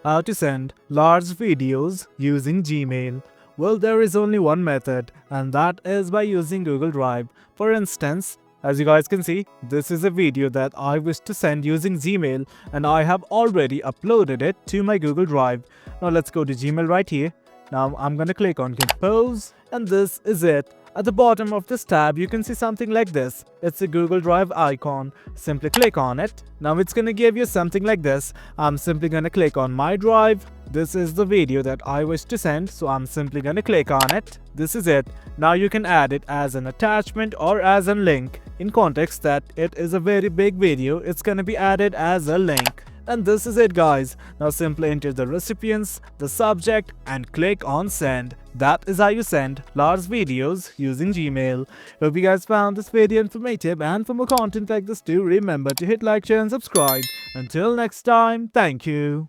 How to send large videos using Gmail. Well, there is only one method, and that is by using Google Drive. For instance, as you guys can see, this is a video that I wish to send using Gmail, and I have already uploaded it to my Google Drive. Now let's go to Gmail right here. Now I'm gonna click on Compose, and this is it. At the bottom of this tab, you can see something like this. It's a Google Drive icon. Simply click on it. Now it's gonna give you something like this. I'm simply gonna click on My Drive. This is the video that I wish to send, so I'm simply gonna click on it. This is it. Now you can add it as an attachment or as a link. In context that it is a very big video, it's gonna be added as a link. And this is it, guys. Now simply enter the recipients, the subject, and click on send. That is how you send large videos using Gmail. Hope you guys found this video informative, and for more content like this, do remember to hit like, share, and subscribe. Until next time, thank you.